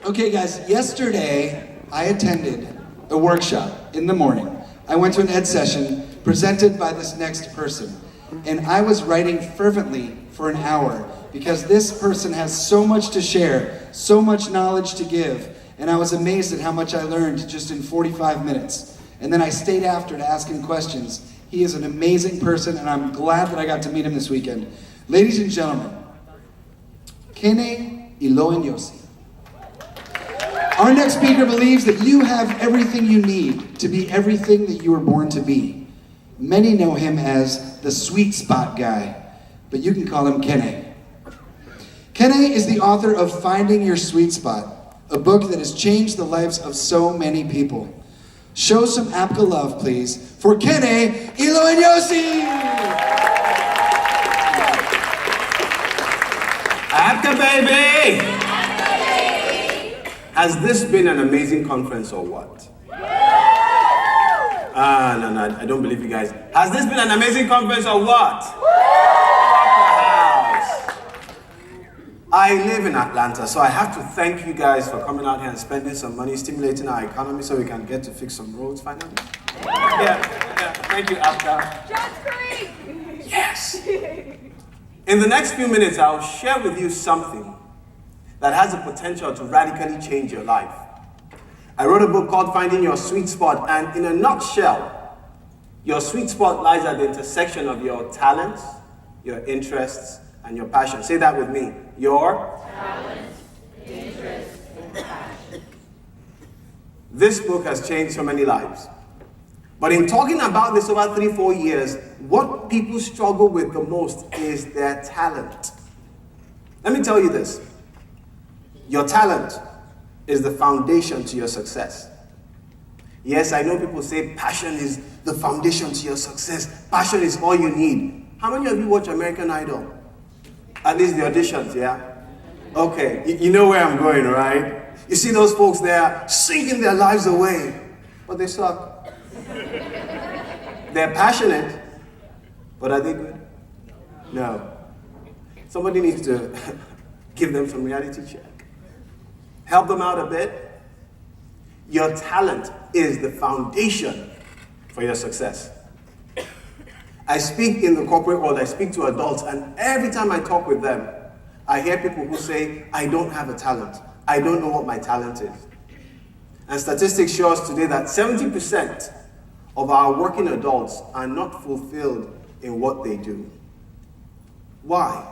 Okay, guys, yesterday I attended a workshop in the morning. I went to an ed session presented by this next person, and I was writing fervently for an hour because this person has so much to share, so much knowledge to give, and I was amazed at how much I learned just in 45 minutes. And then I stayed after to ask him questions. He is an amazing person, and I'm glad that I got to meet him this weekend. Ladies and gentlemen, Kene Iloenyosi. Our next speaker believes that you have everything you need to be everything that you were born to be. Many know him as the sweet spot guy, but you can call him Kene. Kene is the author of Finding Your Sweet Spot, a book that has changed the lives of so many people. Show some APCA love, please, for Kene Iloenyosi! APCA, baby! Has this been an amazing conference or what? No, I don't believe you guys. Has this been an amazing conference or what? I live in Atlanta, so I have to thank you guys for coming out here and spending some money, stimulating our economy so we can get to fix some roads finally. Yeah, thank you, APCA. Just great! Yes! In the next few minutes, I'll share with you something that has the potential to radically change your life. I wrote a book called Finding Your Sweet Spot, and in a nutshell, your sweet spot lies at the intersection of your talents, your interests, and your passion. Say that with me. Your talents, interests, and passion. This book has changed so many lives. But in talking about this over 3-4 years, what people struggle with the most is their talent. Let me tell you this. Your talent is the foundation to your success. Yes, I know people say passion is the foundation to your success. Passion is all you need. How many of you watch American Idol? At least the auditions, yeah? Okay, you know where I'm going, right? You see those folks there singing their lives away, but they suck. They're passionate, but are they good? No. Somebody needs to give them some reality check. Help them out a bit. Your talent is the foundation for your success. I speak in the corporate world, I speak to adults, and every time I talk with them, I hear people who say, I don't have a talent. I don't know what my talent is. And statistics show us today that 70% of our working adults are not fulfilled in what they do. Why?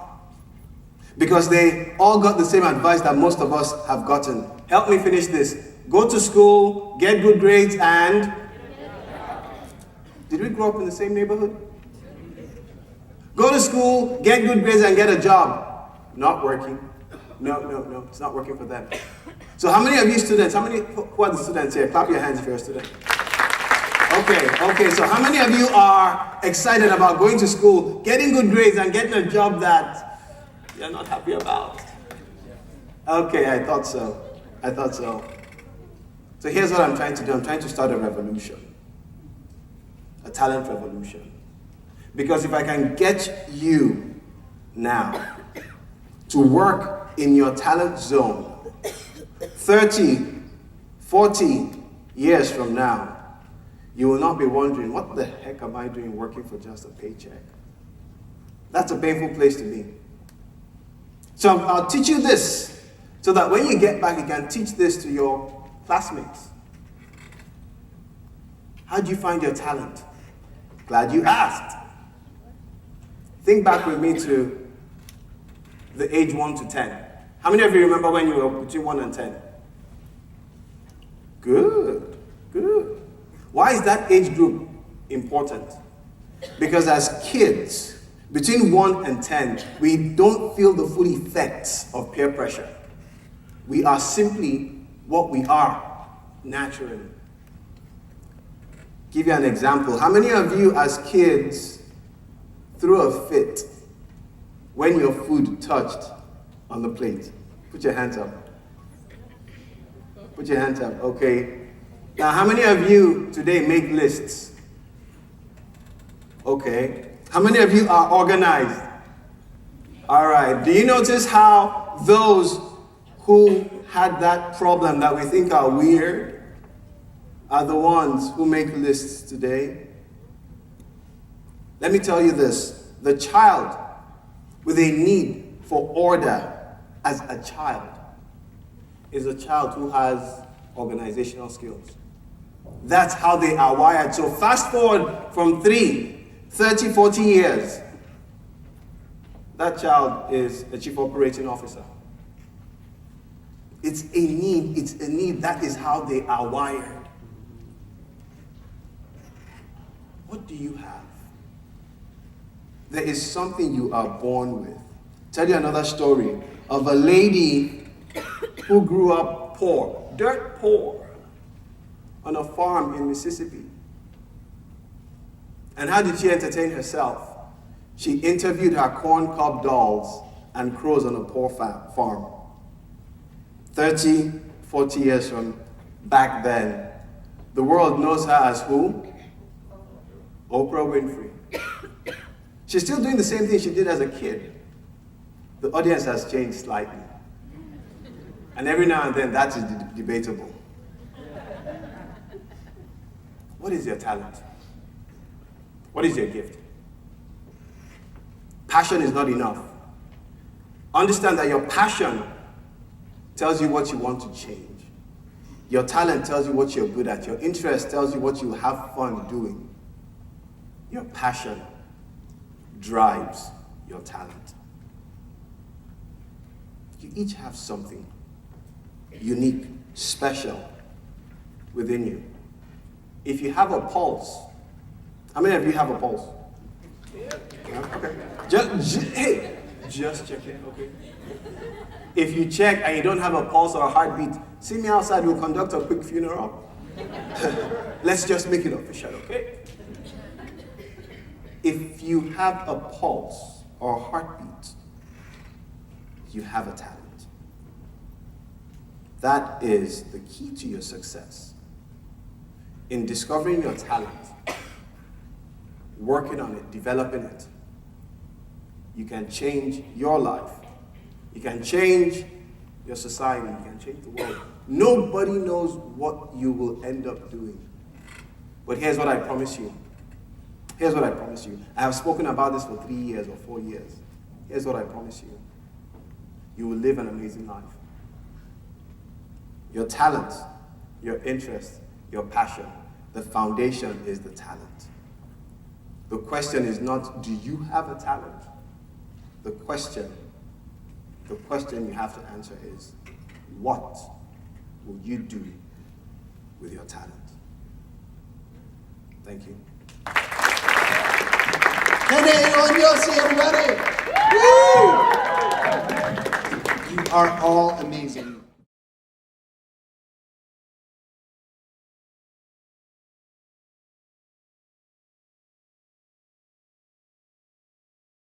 Because they all got the same advice that most of us have gotten. Help me finish this. Go to school, get good grades, and... Did we grow up in the same neighborhood? Go to school, get good grades, and get a job. Not working. No, it's not working for them. So how many of you students, who are the students here? Clap your hands if you're a student. Okay, so how many of you are excited about going to school, getting good grades, and getting a job that you're not happy about? Okay, I thought so. So here's what I'm trying to do. I'm trying to start a revolution. A talent revolution. Because if I can get you now to work in your talent zone 30, 40 years from now, you will not be wondering, what the heck am I doing working for just a paycheck? That's a painful place to be. So I'll teach you this, so that when you get back, you can teach this to your classmates. How do you find your talent? Glad you asked. Think back with me to the age 1 to 10. How many of you remember when you were between 1 and 10? Good. Why is that age group important? Because as kids, between 1 and 10, we don't feel the full effects of peer pressure. We are simply what we are naturally. Give you an example. How many of you as kids threw a fit when your food touched on the plate? Put your hands up. Okay. Now, how many of you today make lists? Okay. How many of you are organized? All right. Do you notice how those who had that problem that we think are weird are the ones who make lists today. Let me tell you this. The child with a need for order as a child is a child who has organizational skills. That's how they are wired. So fast forward from 30, 40 years, that child is a chief operating officer. It's a need. That is how they are wired. What do you have? There is something you are born with. Tell you another story of a lady who grew up poor, dirt poor, on a farm in Mississippi. And how did she entertain herself? She interviewed her corn-cob dolls and crows on a poor farm. 30, 40 years from back then, the world knows her as who? Oprah Winfrey. She's still doing the same thing she did as a kid. The audience has changed slightly. And every now and then, that is debatable. What is your talent? What is your gift? Passion is not enough. Understand that your passion tells you what you want to change. Your talent tells you what you're good at. Your interest tells you what you have fun doing. Your passion drives your talent. You each have something unique, special within you. If you have a pulse, how many of you have a pulse? Yeah, okay. Just check it, okay? If you check and you don't have a pulse or a heartbeat, see me outside, we'll conduct a quick funeral. Let's just make it official, okay? If you have a pulse or a heartbeat, you have a talent. That is the key to your success. In discovering your talent, working on it, developing it, you can change your life. You can change your society. You can change the world. Nobody knows what you will end up doing. But here's what I promise you. Here's what I promise you. I have spoken about this for 3 years or 4 years. Here's what I promise you. You will live an amazing life. Your talent, your interest, your passion, the foundation is the talent. The question is not, do you have a talent? The question you have to answer is, what will you do with your talent? Thank you. Nene on Yossi, everybody! Woo! You are all amazing.